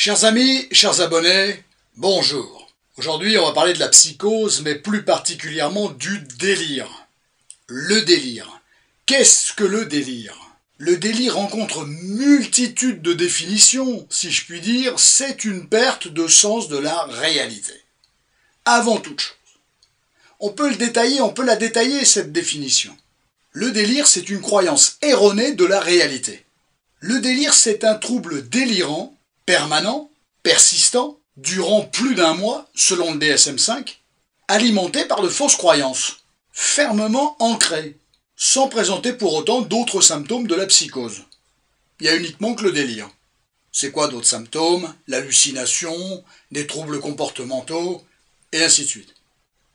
Chers amis, chers abonnés, bonjour. Aujourd'hui, on va parler de la psychose, mais plus particulièrement du délire. Le délire. Qu'est-ce que le délire? Le délire rencontre multitude de définitions, si je puis dire, c'est une perte de sens de la réalité. Avant toute chose. On peut la détailler, cette définition. Le délire, c'est une croyance erronée de la réalité. Le délire, c'est un trouble délirant, permanent, persistant, durant plus d'un mois, selon le DSM-5, alimenté par de fausses croyances, fermement ancrées, sans présenter pour autant d'autres symptômes de la psychose. Il n'y a uniquement que le délire. C'est quoi d'autres symptômes? L'hallucination, des troubles comportementaux, et ainsi de suite.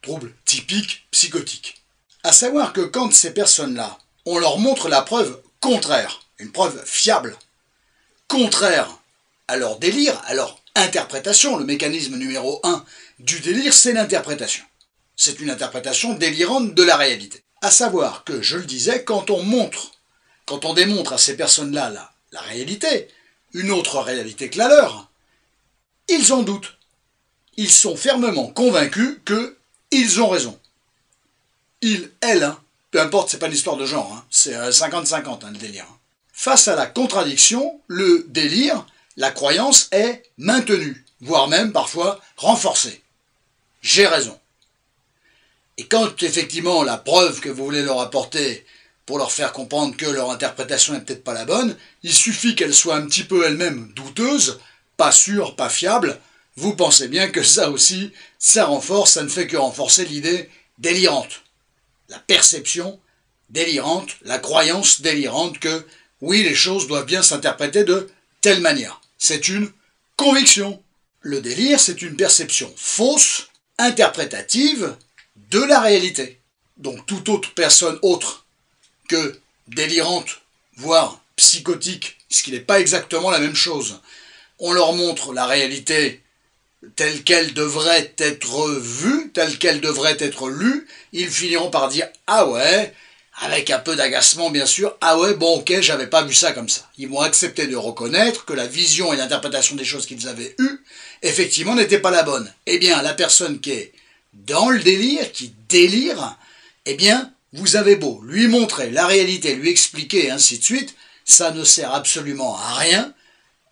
Troubles typiques psychotiques. À savoir que quand ces personnes-là, on leur montre la preuve contraire, une preuve fiable, contraire à leur délire, à leur interprétation, le mécanisme numéro 1 du délire, c'est l'interprétation. C'est une interprétation délirante de la réalité. À savoir que, je le disais, quand on démontre à ces personnes-là la réalité, une autre réalité que la leur, ils en doutent. Ils sont fermement convaincus qu'ils ont raison. Ils, elles, peu importe, c'est pas une histoire de genre, c'est 50-50 le délire. Face à la contradiction, le délire, la croyance est maintenue, voire même parfois renforcée. J'ai raison. Et quand effectivement la preuve que vous voulez leur apporter pour leur faire comprendre que leur interprétation n'est peut-être pas la bonne, il suffit qu'elle soit un petit peu elle-même douteuse, pas sûre, pas fiable, vous pensez bien que ça aussi, ça ne fait que renforcer l'idée délirante. La perception délirante, la croyance délirante que oui, les choses doivent bien s'interpréter de telle manière. C'est une conviction. Le délire, c'est une perception fausse, interprétative de la réalité. Donc toute autre personne autre que délirante, voire psychotique, ce qui n'est pas exactement la même chose, on leur montre la réalité telle qu'elle devrait être vue, telle qu'elle devrait être lue, ils finiront par dire « Ah ouais », avec un peu d'agacement bien sûr, « Ah ouais, bon ok, j'avais pas vu ça comme ça ». Ils vont accepter de reconnaître que la vision et l'interprétation des choses qu'ils avaient eues, effectivement, n'était pas la bonne. Eh bien, la personne qui est dans le délire, qui délire, eh bien, vous avez beau lui montrer la réalité, lui expliquer et ainsi de suite, ça ne sert absolument à rien,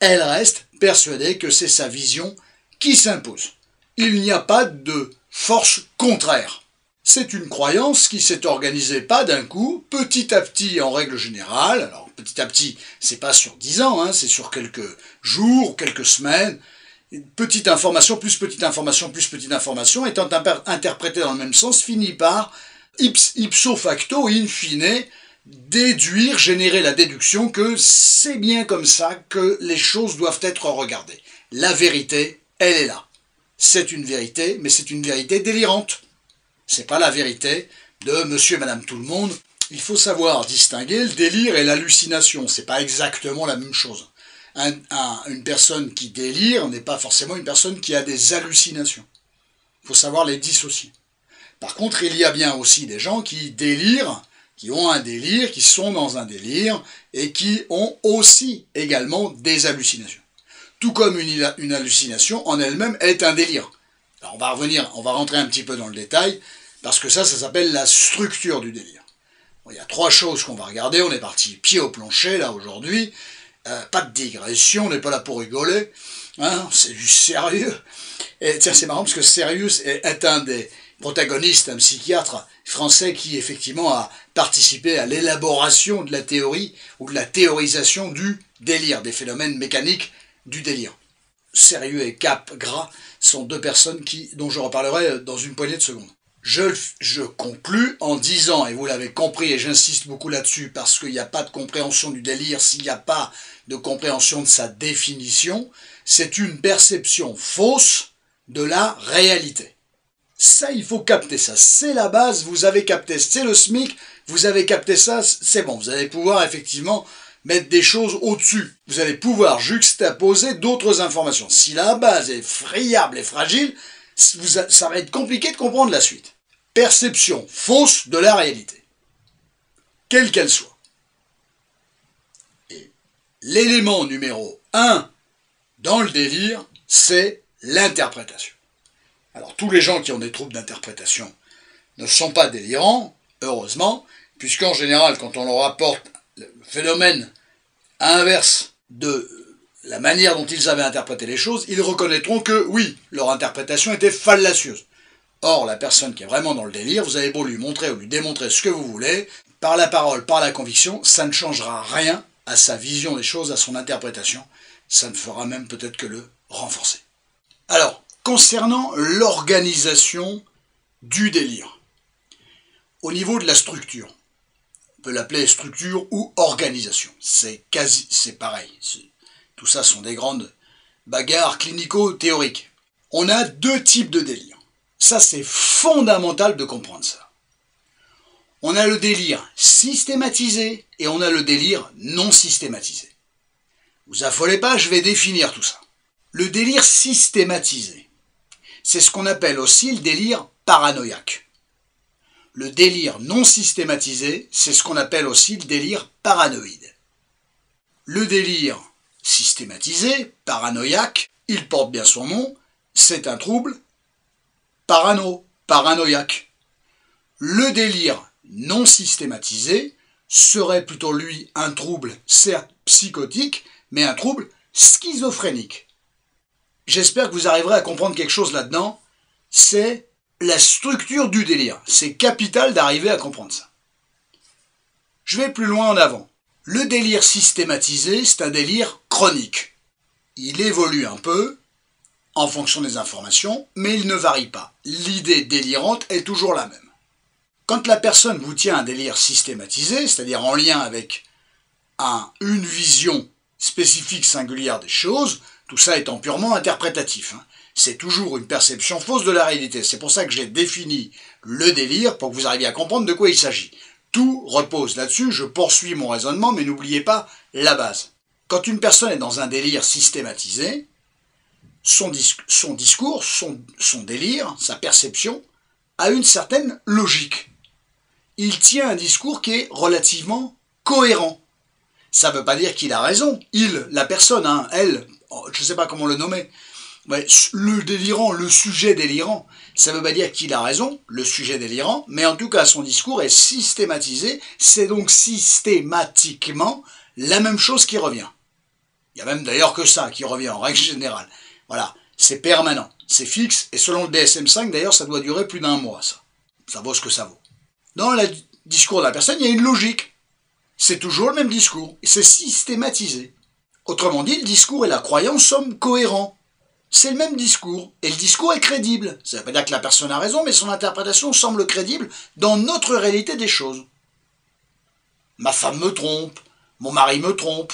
elle reste persuadée que c'est sa vision qui s'impose. Il n'y a pas de force contraire. C'est une croyance qui s'est organisée pas d'un coup, petit à petit en règle générale. Alors petit à petit, c'est pas sur 10 ans, c'est sur quelques jours, quelques semaines. Petite information, plus petite information, plus petite information, étant interprétée dans le même sens, finit par, ipso facto, in fine, déduire, générer la déduction que c'est bien comme ça que les choses doivent être regardées. La vérité, elle est là. C'est une vérité, mais c'est une vérité délirante. C'est pas la vérité de monsieur et madame tout le monde. Il faut savoir distinguer le délire et l'hallucination. C'est pas exactement la même chose. Une personne qui délire n'est pas forcément une personne qui a des hallucinations. Il faut savoir les dissocier. Par contre, il y a bien aussi des gens qui délirent, qui ont un délire, qui sont dans un délire, et qui ont aussi également des hallucinations. Tout comme une hallucination en elle-même est un délire. Alors on va rentrer un petit peu dans le détail, parce que ça s'appelle la structure du délire. Bon, il y a 3 choses qu'on va regarder, on est parti pied au plancher là aujourd'hui, pas de digression, on n'est pas là pour rigoler, c'est du sérieux. Et tiens, c'est marrant parce que Sérieux est un des protagonistes, un psychiatre français qui effectivement a participé à l'élaboration de la théorie ou de la théorisation du délire, des phénomènes mécaniques du délire. Sérieux et Capgras sont 2 personnes dont je reparlerai dans une poignée de secondes. Je conclus en disant, et vous l'avez compris et j'insiste beaucoup là-dessus parce qu'il n'y a pas de compréhension du délire s'il n'y a pas de compréhension de sa définition, c'est une perception fausse de la réalité. Ça, il faut capter ça, c'est la base, vous avez capté, c'est le SMIC, vous avez capté ça, c'est bon, vous allez pouvoir effectivement mettre des choses au-dessus. Vous allez pouvoir juxtaposer d'autres informations. Si la base est friable et fragile, ça va être compliqué de comprendre la suite. Perception fausse de la réalité, quelle qu'elle soit. Et l'élément numéro 1 dans le délire, c'est l'interprétation. Alors tous les gens qui ont des troubles d'interprétation ne sont pas délirants, heureusement, puisqu'en général, quand on leur apporte le phénomène inverse de la manière dont ils avaient interprété les choses, ils reconnaîtront que oui, leur interprétation était fallacieuse. Or, la personne qui est vraiment dans le délire, vous avez beau lui montrer ou lui démontrer ce que vous voulez, par la parole, par la conviction, ça ne changera rien à sa vision des choses, à son interprétation. Ça ne fera même peut-être que le renforcer. Alors, concernant l'organisation du délire, au niveau de la structure, on peut l'appeler structure ou organisation, c'est pareil. Tout ça sont des grandes bagarres clinico-théoriques. On a deux types de délire. Ça, c'est fondamental de comprendre ça. On a le délire systématisé et on a le délire non systématisé. Vous affolez pas, je vais définir tout ça. Le délire systématisé, c'est ce qu'on appelle aussi le délire paranoïaque. Le délire non systématisé, c'est ce qu'on appelle aussi le délire paranoïde. Le délire systématisé, paranoïaque, il porte bien son nom, c'est un trouble paranoïaque. Le délire non systématisé serait plutôt lui un trouble certes psychotique, mais un trouble schizophrénique. J'espère que vous arriverez à comprendre quelque chose là-dedans, c'est la structure du délire. C'est capital d'arriver à comprendre ça. Je vais plus loin en avant. Le délire systématisé, c'est un délire chronique. Il évolue un peu en fonction des informations, mais il ne varie pas. L'idée délirante est toujours la même. Quand la personne vous tient un délire systématisé, c'est-à-dire en lien avec une vision spécifique singulière des choses, tout ça étant purement interprétatif. C'est toujours une perception fausse de la réalité. C'est pour ça que j'ai défini le délire, pour que vous arriviez à comprendre de quoi il s'agit. Tout repose là-dessus, je poursuis mon raisonnement, mais n'oubliez pas la base. Quand une personne est dans un délire systématisé, son discours, son délire, sa perception, a une certaine logique. Il tient un discours qui est relativement cohérent. Ça ne veut pas dire qu'il a raison. La personne, elle, je ne sais pas comment le nommer, mais le délirant, le sujet délirant, ça ne veut pas dire qu'il a raison, le sujet délirant, mais en tout cas son discours est systématisé, c'est donc systématiquement la même chose qui revient. Il y a même d'ailleurs que ça qui revient en règle générale. Voilà, c'est permanent, c'est fixe, et selon le DSM-5 d'ailleurs ça doit durer plus d'1 mois ça. Ça vaut ce que ça vaut. Dans le discours de la personne, il y a une logique. C'est toujours le même discours, c'est systématisé. Autrement dit, le discours et la croyance sont cohérents. C'est le même discours, et le discours est crédible. Ça ne veut pas dire que la personne a raison, mais son interprétation semble crédible dans notre réalité des choses. Ma femme me trompe, mon mari me trompe,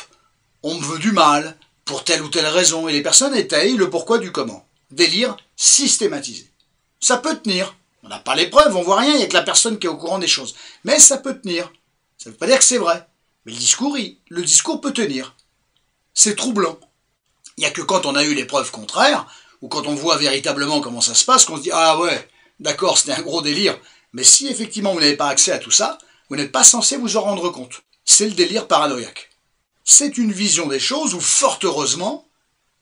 on me veut du mal, pour telle ou telle raison, et les personnes étayent le pourquoi du comment. Délire systématisé. Ça peut tenir. On n'a pas les preuves, on voit rien, il n'y a que la personne qui est au courant des choses. Mais ça peut tenir. Ça ne veut pas dire que c'est vrai. Mais le discours peut tenir. C'est troublant. Il n'y a que quand on a eu les preuves contraires, ou quand on voit véritablement comment ça se passe, qu'on se dit « Ah ouais, d'accord, c'était un gros délire ». Mais si effectivement vous n'avez pas accès à tout ça, vous n'êtes pas censé vous en rendre compte. C'est le délire paranoïaque. C'est une vision des choses où, fort heureusement,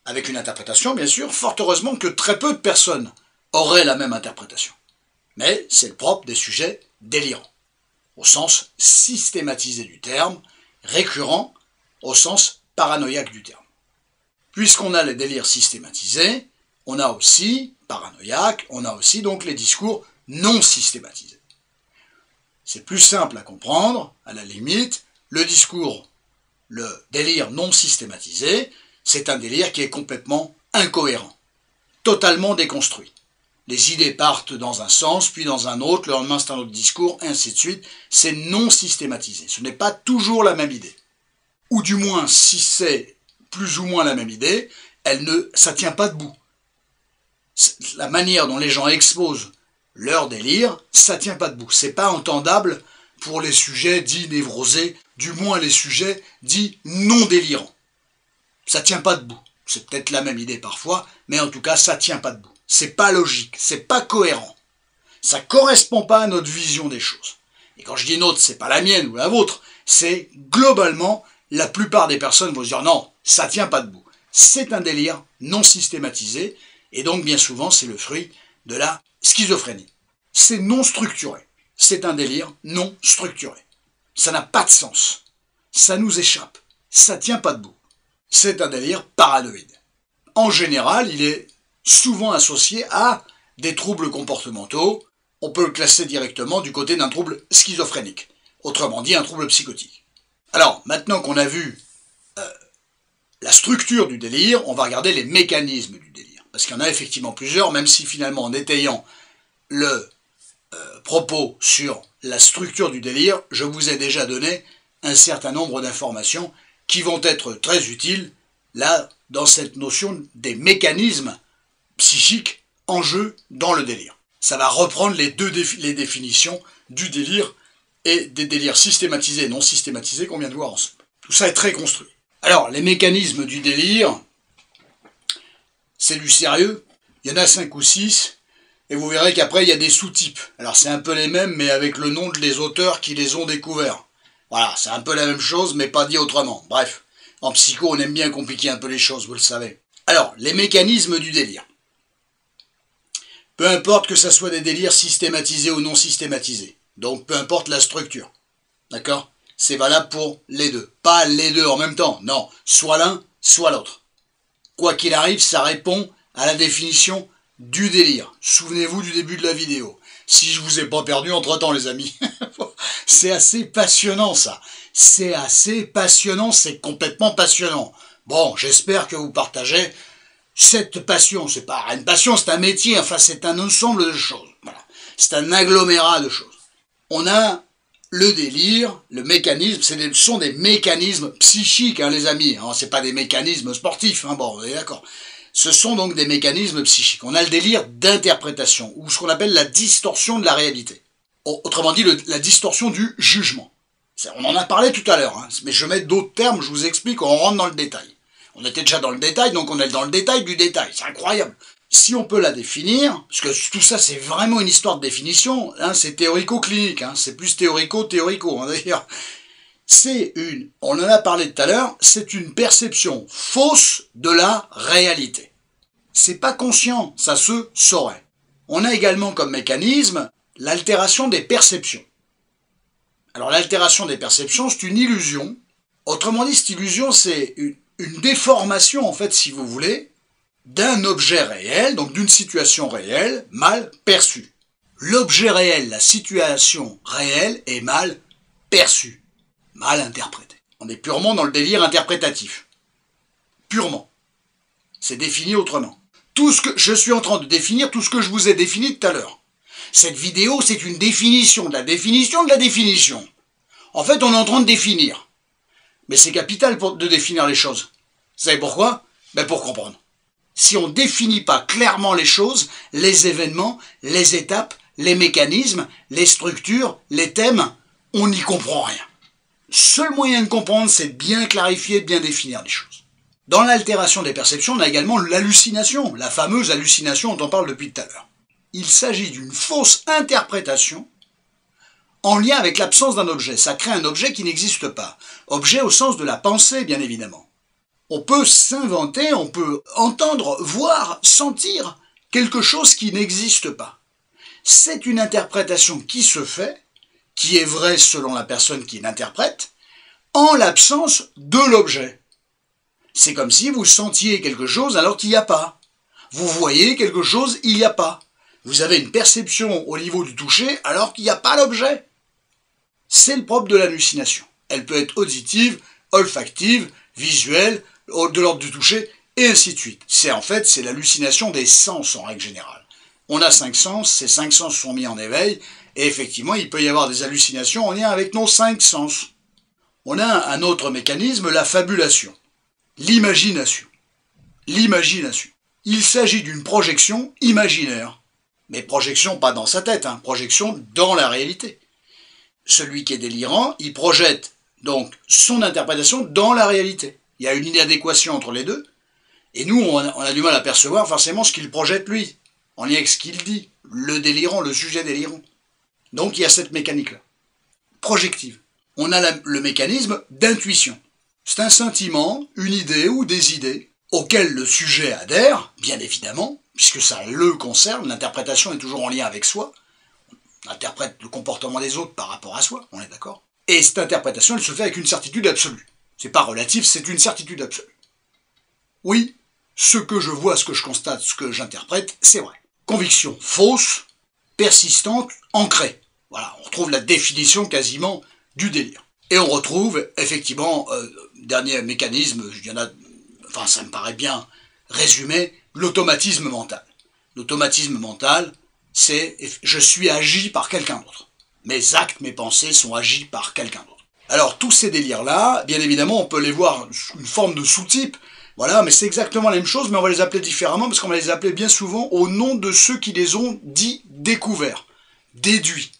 avec une interprétation bien sûr, fort heureusement que très peu de personnes auraient la même interprétation. Mais c'est le propre des sujets délirants, au sens systématisé du terme, récurrent au sens paranoïaque du terme. Puisqu'on a les délires systématisés, on a aussi, paranoïaque, on a aussi donc les discours non systématisés. C'est plus simple à comprendre, à la limite, le délire non systématisé, c'est un délire qui est complètement incohérent, totalement déconstruit. Les idées partent dans un sens, puis dans un autre, le lendemain c'est un autre discours, et ainsi de suite. C'est non systématisé. Ce n'est pas toujours la même idée. Ou du moins, si c'est plus ou moins la même idée, ça ne tient pas debout. La manière dont les gens exposent leur délire, ça ne tient pas debout. Ce n'est pas entendable pour les sujets dits névrosés, du moins les sujets dits non délirants. Ça ne tient pas debout. C'est peut-être la même idée parfois, mais en tout cas, ça ne tient pas debout. C'est pas logique, c'est pas cohérent. Ça correspond pas à notre vision des choses. Et quand je dis nôtre, c'est pas la mienne ou la vôtre, c'est globalement, la plupart des personnes vont se dire non, ça tient pas debout. c'est un délire non systématisé, et donc bien souvent c'est le fruit de la schizophrénie. C'est non structuré, c'est un délire non structuré. Ça n'a pas de sens, ça nous échappe, ça tient pas debout. C'est un délire paranoïde. En général, il est souvent associé à des troubles comportementaux. On peut le classer directement du côté d'un trouble schizophrénique, autrement dit un trouble psychotique. Alors, maintenant qu'on a vu la structure du délire, on va regarder les mécanismes du délire. Parce qu'il y en a effectivement plusieurs, même si finalement en détaillant le propos sur la structure du délire, je vous ai déjà donné un certain nombre d'informations qui vont être très utiles là dans cette notion des mécanismes psychiques en jeu dans le délire. Ça va reprendre les définitions du délire et des délires systématisés et non systématisés qu'on vient de voir ensemble. Tout ça est très construit. Alors, les mécanismes du délire, c'est du sérieux. Il y en a 5 ou 6, et vous verrez qu'après, il y a des sous-types. Alors, c'est un peu les mêmes, mais avec le nom des auteurs qui les ont découverts. Voilà, c'est un peu la même chose, mais pas dit autrement. Bref, en psycho, on aime bien compliquer un peu les choses, vous le savez. Alors, les mécanismes du délire. Peu importe que ça soit des délires systématisés ou non systématisés. Donc, peu importe la structure. D'accord ? C'est valable pour les deux. Pas les deux en même temps. Non, soit l'un, soit l'autre. Quoi qu'il arrive, ça répond à la définition du délire. Souvenez-vous du début de la vidéo. Si je vous ai pas perdu entre-temps, les amis. C'est assez passionnant, ça. C'est assez passionnant, c'est complètement passionnant. Bon, j'espère que vous partagez cette passion. C'est pas une passion, c'est un métier, enfin, c'est un ensemble de choses. Voilà. C'est un agglomérat de choses. On a le délire, le mécanisme, ce sont des mécanismes psychiques, hein, les amis. Hein, c'est pas des mécanismes sportifs, hein, bon, on est d'accord. Ce sont donc des mécanismes psychiques. On a le délire d'interprétation, ou ce qu'on appelle la distorsion de la réalité. Autrement dit, la distorsion du jugement. On en a parlé tout à l'heure, hein, mais je mets d'autres termes, je vous explique, on rentre dans le détail. On était déjà dans le détail, donc on est dans le détail du détail. C'est incroyable. Si on peut la définir, parce que tout ça c'est vraiment une histoire de définition, hein, c'est théorico-clinique, hein, c'est plus théorico-théorico, hein, d'ailleurs. On en a parlé tout à l'heure, c'est une perception fausse de la réalité. C'est pas conscient, ça se saurait. On a également comme mécanisme l'altération des perceptions. Alors l'altération des perceptions, c'est une illusion. Autrement dit, cette illusion, c'est une déformation, en fait, si vous voulez, d'un objet réel, donc d'une situation réelle, mal perçue. L'objet réel, la situation réelle est mal perçue, mal interprétée. On est purement dans le délire interprétatif. Purement. C'est défini autrement. Je suis en train de définir tout ce que je vous ai défini tout à l'heure. Cette vidéo, c'est une définition de la définition de la définition. En fait, on est en train de définir. Mais c'est capital de définir les choses. Vous savez pourquoi ? Ben pour comprendre. Si on ne définit pas clairement les choses, les événements, les étapes, les mécanismes, les structures, les thèmes, on n'y comprend rien. Seul moyen de comprendre, c'est de bien clarifier, de bien définir les choses. Dans l'altération des perceptions, on a également l'hallucination, la fameuse hallucination dont on parle depuis tout à l'heure. Il s'agit d'une fausse interprétation en lien avec l'absence d'un objet. Ça crée un objet qui n'existe pas. Objet au sens de la pensée, bien évidemment. On peut s'inventer, on peut entendre, voir, sentir quelque chose qui n'existe pas. C'est une interprétation qui se fait, qui est vraie selon la personne qui l'interprète, en l'absence de l'objet. C'est comme si vous sentiez quelque chose alors qu'il n'y a pas. Vous voyez quelque chose, il n'y a pas. Vous avez une perception au niveau du toucher alors qu'il n'y a pas l'objet. C'est le propre de l'hallucination. Elle peut être auditive, olfactive, visuelle, de l'ordre du toucher, et ainsi de suite. C'est l'hallucination des sens en règle générale. On a 5 sens, ces 5 sens sont mis en éveil, et effectivement, il peut y avoir des hallucinations en lien avec nos 5 sens. On a un autre mécanisme, la fabulation, l'imagination. L'imagination. Il s'agit d'une projection imaginaire. Mais projection pas dans sa tête, hein, projection dans la réalité. Celui qui est délirant, il projette donc son interprétation dans la réalité. Il y a une inadéquation entre les deux, et nous, on a du mal à percevoir forcément ce qu'il projette lui, en lien avec ce qu'il dit, le délirant, le sujet délirant. Donc il y a cette mécanique-là. Projective. On a le mécanisme d'intuition. C'est un sentiment, une idée ou des idées auquel le sujet adhère, bien évidemment, puisque ça le concerne, l'interprétation est toujours en lien avec soi, on interprète le comportement des autres par rapport à soi, on est d'accord. Et cette interprétation, elle se fait avec une certitude absolue. C'est pas relatif, c'est une certitude absolue. Oui, ce que je vois, ce que je constate, ce que j'interprète, c'est vrai. Conviction fausse, persistante, ancrée. Voilà, on retrouve la définition quasiment du délire. Et on retrouve, effectivement, dernier mécanisme, il y en a, enfin ça me paraît bien résumé, l'automatisme mental. L'automatisme mental, c'est je suis agi par quelqu'un d'autre. Mes actes, mes pensées sont agis par quelqu'un d'autre. Alors tous ces délires-là, bien évidemment, on peut les voir sous une forme de sous-type, voilà, mais c'est exactement la même chose, mais on va les appeler différemment, parce qu'on va les appeler bien souvent au nom de ceux qui les ont dit découverts, déduits.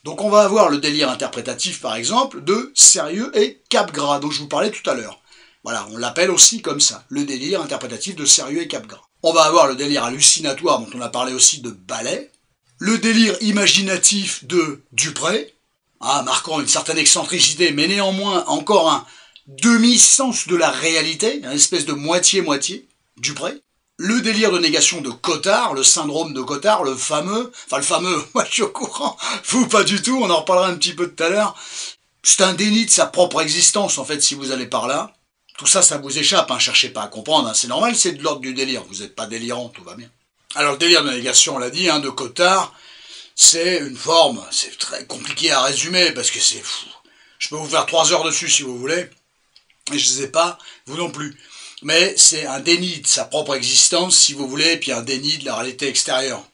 Donc on va avoir le délire interprétatif, par exemple, de sérieux et Capgras, dont je vous parlais tout à l'heure. Voilà, on l'appelle aussi comme ça, le délire interprétatif de sérieux et Capgras. On va avoir le délire hallucinatoire, dont on a parlé aussi de Ballet, le délire imaginatif de Dupré, marquant une certaine excentricité, mais néanmoins encore un demi-sens de la réalité, une espèce de moitié-moitié, Dupré. Le délire de négation de Cotard, le syndrome de Cotard, le fameux, moi je suis au courant, vous pas du tout, on en reparlera un petit peu tout à l'heure. C'est un déni de sa propre existence en fait si vous allez par là. Tout ça, ça vous échappe, hein, cherchez pas à comprendre, hein, c'est normal, c'est de l'ordre du délire, vous n'êtes pas délirant, tout va bien. Alors le délire de négation, on l'a dit, hein, de Cotard, c'est une forme, c'est très compliqué à résumer parce que c'est fou. Je peux vous faire 3 heures dessus si vous voulez, et je ne sais pas, vous non plus. Mais c'est un déni de sa propre existence, si vous voulez, et puis un déni de la réalité extérieure.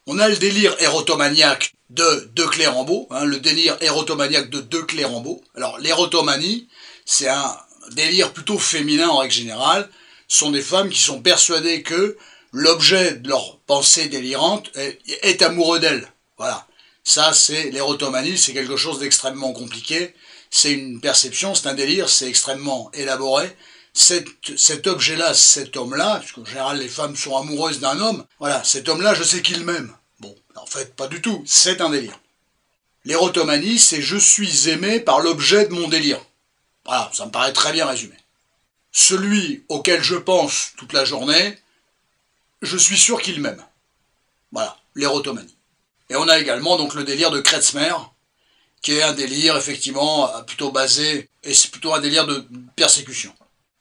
On a le délire érotomaniaque de Clérambault, hein, le délire érotomaniaque de Clérambault. Alors l'érotomanie, c'est un délire plutôt féminin en règle générale. Ce sont des femmes qui sont persuadées que l'objet de leur pensée délirante est amoureux d'elles. Voilà. Ça, c'est l'érotomanie, c'est quelque chose d'extrêmement compliqué. C'est une perception, c'est un délire, c'est extrêmement élaboré. Cet objet-là, cet homme-là, puisqu'en général les femmes sont amoureuses d'un homme, voilà, cet homme-là, je sais qu'il m'aime. Bon, en fait, pas du tout, c'est un délire. L'érotomanie, c'est je suis aimé par l'objet de mon délire. Voilà, ça me paraît très bien résumé. Celui auquel je pense toute la journée, je suis sûr qu'il m'aime. Voilà, l'érotomanie. Et on a également donc le délire de Kretzmer, qui est un délire effectivement plutôt basé, et c'est plutôt un délire de persécution.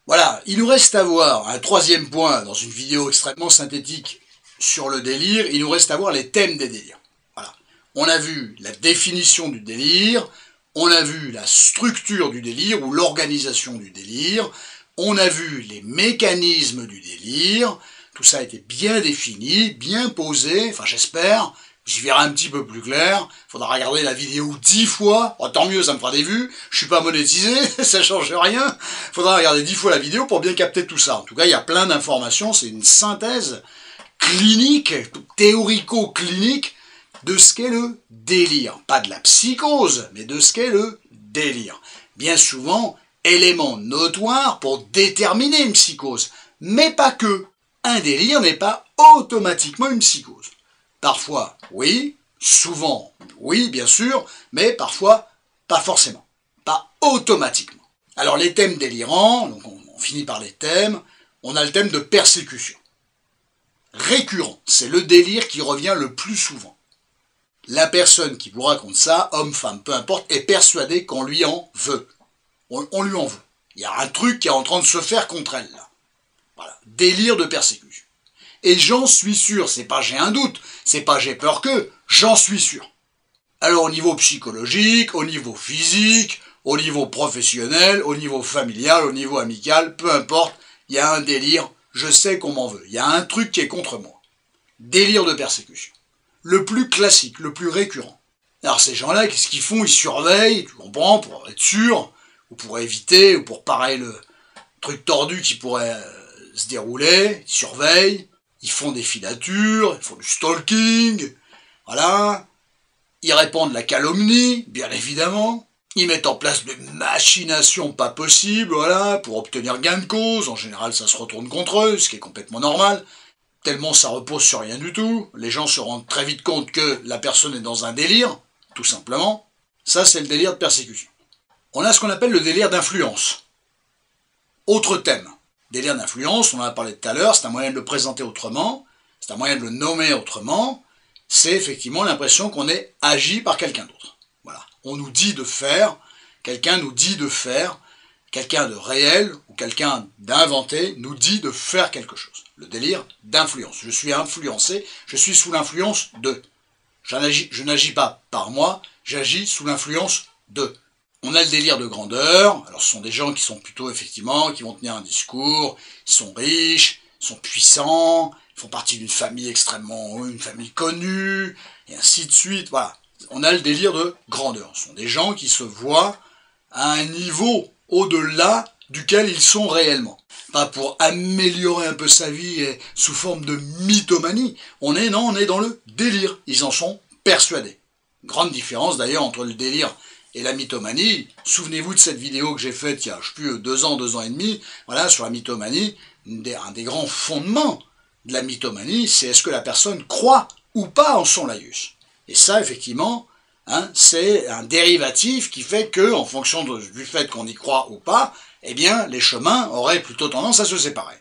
Voilà, il nous reste à voir un troisième point dans une vidéo extrêmement synthétique sur le délire, il nous reste à voir les thèmes des délires. Voilà. On a vu la définition du délire, on a vu la structure du délire ou l'organisation du délire, on a vu les mécanismes du délire, tout ça a été bien défini, bien posé, enfin j'espère. J'y verrai un petit peu plus clair, faudra regarder la vidéo 10 fois, oh, tant mieux ça me fera des vues, je suis pas monétisé, ça change rien, faudra regarder 10 fois la vidéo pour bien capter tout ça. En tout cas, il y a plein d'informations, c'est une synthèse clinique, théorico-clinique, de ce qu'est le délire. Pas de la psychose, mais de ce qu'est le délire. Bien souvent, élément notoire pour déterminer une psychose, mais pas que. Un délire n'est pas automatiquement une psychose. Parfois, oui, souvent, oui, bien sûr, mais parfois, pas forcément, pas automatiquement. Alors les thèmes délirants, donc on finit par les thèmes, on a le thème de persécution. Récurrent, c'est le délire qui revient le plus souvent. La personne qui vous raconte ça, homme, femme, peu importe, est persuadée qu'on lui en veut. On lui en veut. Il y a un truc qui est en train de se faire contre elle, là. Voilà, délire de persécution. Et j'en suis sûr, c'est pas j'ai un doute, c'est pas j'ai peur que, j'en suis sûr. Alors au niveau psychologique, au niveau physique, au niveau professionnel, au niveau familial, au niveau amical, peu importe, il y a un délire, je sais qu'on m'en veut, il y a un truc qui est contre moi. Délire de persécution. Le plus classique, le plus récurrent. Alors ces gens-là, qu'est-ce qu'ils font? Ils surveillent, tu comprends, pour être sûr, ou pour éviter, ou pour parer le truc tordu qui pourrait se dérouler, ils surveillent. Ils font des filatures, ils font du stalking, voilà. Ils répandent la calomnie, bien évidemment. Ils mettent en place des machinations pas possibles, voilà, pour obtenir gain de cause. En général, ça se retourne contre eux, ce qui est complètement normal. Tellement ça repose sur rien du tout. Les gens se rendent très vite compte que la personne est dans un délire, tout simplement. Ça, c'est le délire de persécution. On a ce qu'on appelle le délire d'influence. Autre thème. Délire d'influence, on en a parlé tout à l'heure, c'est un moyen de le présenter autrement, c'est un moyen de le nommer autrement, c'est effectivement l'impression qu'on est agi par quelqu'un d'autre. Voilà. On nous dit de faire, quelqu'un nous dit de faire, quelqu'un de réel ou quelqu'un d'inventé nous dit de faire quelque chose. Le délire d'influence. Je suis influencé, je suis sous l'influence de. Je n'agis pas par moi, j'agis sous l'influence de. On a le délire de grandeur, alors ce sont des gens qui sont plutôt effectivement, qui vont tenir un discours, ils sont riches, ils sont puissants, ils font partie d'une famille extrêmement, une famille connue, et ainsi de suite, voilà. On a le délire de grandeur, ce sont des gens qui se voient à un niveau au-delà duquel ils sont réellement. Pas pour améliorer un peu sa vie et sous forme de mythomanie, on est dans le délire, ils en sont persuadés. Grande différence d'ailleurs entre le délire et la mythomanie. Souvenez-vous de cette vidéo que j'ai faite il y a, je sais plus, 2 ans et demi, voilà, sur la mythomanie. Un des grands fondements de la mythomanie, c'est est-ce que la personne croit ou pas en son laïus. Et ça, effectivement, hein, c'est un dérivatif qui fait que, en fonction du fait qu'on y croit ou pas, eh bien, les chemins auraient plutôt tendance à se séparer.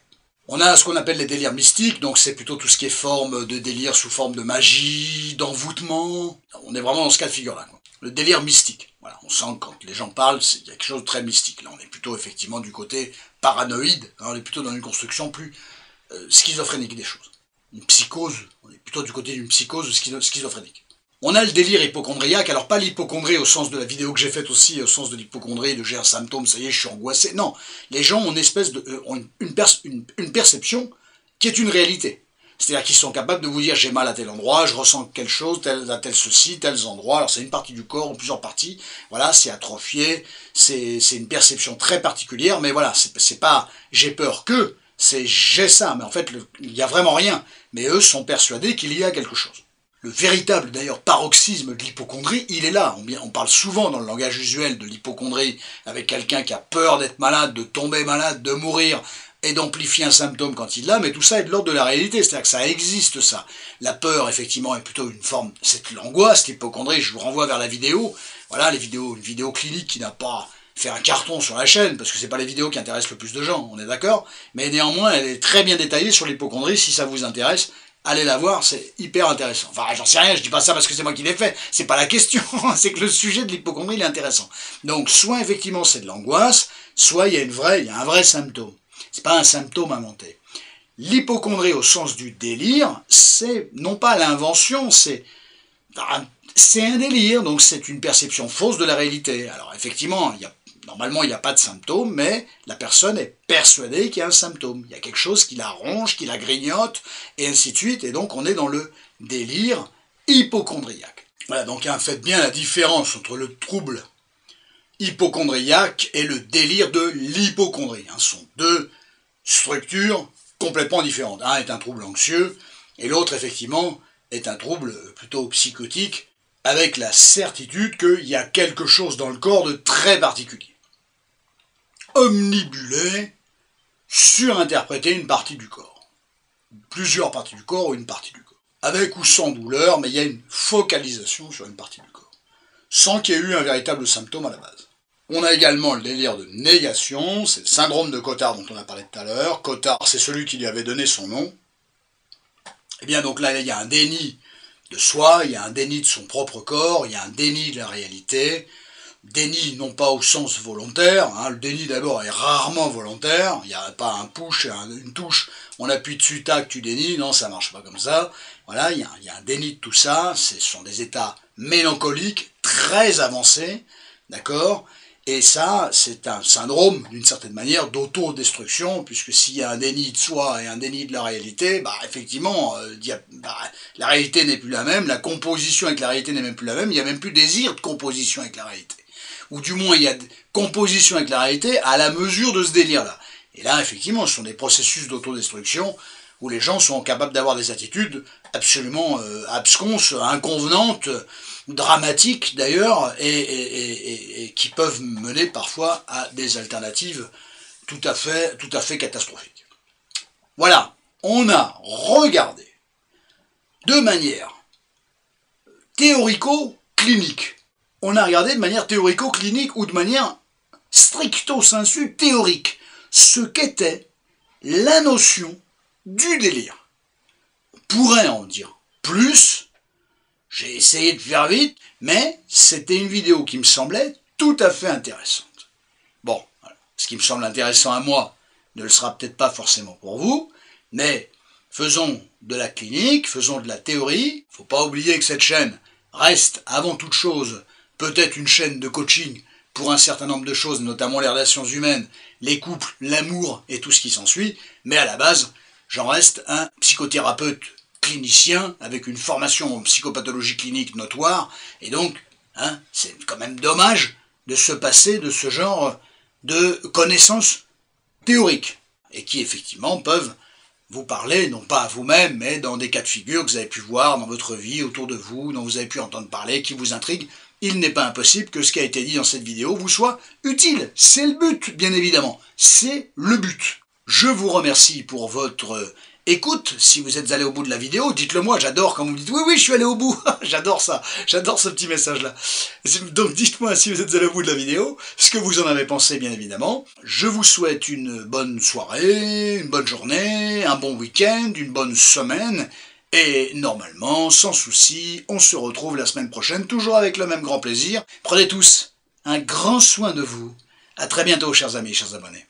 On a ce qu'on appelle les délires mystiques, donc c'est plutôt tout ce qui est forme de délire sous forme de magie, d'envoûtement. On est vraiment dans ce cas de figure-là, quoi. Le délire mystique. Voilà, on sent que quand les gens parlent, il y a quelque chose de très mystique. Là, on est plutôt effectivement du côté paranoïde, hein, on est plutôt dans une construction plus schizophrénique des choses. Une psychose, on est plutôt du côté d'une psychose schizophrénique. On a le délire hypocondriaque, alors pas l'hypocondrie au sens de la vidéo que j'ai faite aussi, au sens de l'hypocondrie, de j'ai un symptôme, ça y est, je suis angoissé. Non, les gens ont une perception qui est une réalité. C'est-à-dire qu'ils sont capables de vous dire j'ai mal à tel endroit, je ressens quelque chose, tel ceci, tels endroits, alors c'est une partie du corps ou plusieurs parties, voilà, c'est atrophié, c'est une perception très particulière, mais voilà, c'est pas j'ai peur que, c'est j'ai ça, mais en fait il n'y a vraiment rien, mais eux sont persuadés qu'il y a quelque chose. Le véritable d'ailleurs paroxysme de l'hypocondrie, il est là, on parle souvent dans le langage usuel de l'hypocondrie avec quelqu'un qui a peur d'être malade, de tomber malade, de mourir, et d'amplifier un symptôme quand il l'a, mais tout ça est de l'ordre de la réalité, c'est-à-dire que ça existe ça. La peur, effectivement, est plutôt une forme, c'est l'angoisse, l'hypocondrie, je vous renvoie vers la vidéo, voilà, une vidéo clinique qui n'a pas fait un carton sur la chaîne, parce que c'est pas les vidéos qui intéressent le plus de gens, on est d'accord, mais néanmoins, elle est très bien détaillée sur l'hypocondrie, si ça vous intéresse, allez la voir, c'est hyper intéressant. Enfin, j'en sais rien, je dis pas ça parce que c'est moi qui l'ai fait, c'est pas la question, c'est que le sujet de l'hypocondrie, il est intéressant. Donc, soit effectivement c'est de l'angoisse, soit il y a un vrai symptôme. C'est pas un symptôme inventé. L'hypocondrie au sens du délire, c'est non pas l'invention, c'est un délire, donc c'est une perception fausse de la réalité. Alors effectivement, normalement il n'y a pas de symptôme, mais la personne est persuadée qu'il y a un symptôme. Il y a quelque chose qui la ronge, qui la grignote, et ainsi de suite, et donc on est dans le délire hypocondriaque. Voilà, donc faites bien la différence entre le trouble hypocondriaque et le délire de l'hypocondrie. Ce sont deux structures complètement différentes. Un est un trouble anxieux, et l'autre, effectivement, est un trouble plutôt psychotique, avec la certitude qu'il y a quelque chose dans le corps de très particulier. Omnibuler, surinterpréter une partie du corps. Plusieurs parties du corps ou une partie du corps. Avec ou sans douleur, mais il y a une focalisation sur une partie du corps. Sans qu'il y ait eu un véritable symptôme à la base. On a également le délire de négation, c'est le syndrome de Cotard dont on a parlé tout à l'heure. Cotard, c'est celui qui lui avait donné son nom. Et bien donc là, il y a un déni de soi, il y a un déni de son propre corps, il y a un déni de la réalité. Déni non pas au sens volontaire, le déni d'abord est rarement volontaire, il n'y a pas un push et une touche, on appuie dessus, tac, tu dénis, non, ça marche pas comme ça. Voilà, il y a un déni de tout ça, ce sont des états mélancoliques très avancés, d'accord ? Et ça, c'est un syndrome, d'une certaine manière, d'autodestruction, puisque s'il y a un déni de soi et un déni de la réalité, effectivement, la réalité n'est plus la même, la composition avec la réalité n'est même plus la même, il n'y a même plus désir de composition avec la réalité. Ou du moins, il y a composition avec la réalité à la mesure de ce délire-là. Et là, effectivement, ce sont des processus d'autodestruction où les gens sont capables d'avoir des attitudes absolument absconses, inconvenantes, dramatiques d'ailleurs, et qui peuvent mener parfois à des alternatives tout à fait catastrophiques. Voilà, on a regardé de manière théorico-clinique. On a regardé de manière théorico-clinique ou de manière stricto sensu théorique ce qu'était la notion du délire. On pourrait en dire plus, j'ai essayé de faire vite, mais c'était une vidéo qui me semblait tout à fait intéressante. Bon, voilà. Ce qui me semble intéressant à moi ne le sera peut-être pas forcément pour vous, mais faisons de la clinique, faisons de la théorie. Faut pas oublier que cette chaîne reste avant toute chose peut-être une chaîne de coaching pour un certain nombre de choses, notamment les relations humaines, les couples, l'amour et tout ce qui s'ensuit, mais à la base, j'en reste un psychothérapeute clinicien avec une formation en psychopathologie clinique notoire, et donc, c'est quand même dommage de se passer de ce genre de connaissances théoriques, et qui effectivement peuvent vous parler, non pas à vous-même, mais dans des cas de figure que vous avez pu voir dans votre vie, autour de vous, dont vous avez pu entendre parler, qui vous intriguent. Il n'est pas impossible que ce qui a été dit dans cette vidéo vous soit utile. C'est le but, bien évidemment. C'est le but. Je vous remercie pour votre écoute. Si vous êtes allé au bout de la vidéo, dites-le moi. J'adore quand vous me dites « Oui, je suis allé au bout. » J'adore ça. J'adore ce petit message-là. Donc dites-moi si vous êtes allé au bout de la vidéo, ce que vous en avez pensé, bien évidemment. Je vous souhaite une bonne soirée, une bonne journée, un bon week-end, une bonne semaine. Et normalement, sans souci, on se retrouve la semaine prochaine, toujours avec le même grand plaisir. Prenez tous un grand soin de vous. À très bientôt, chers amis, chers abonnés.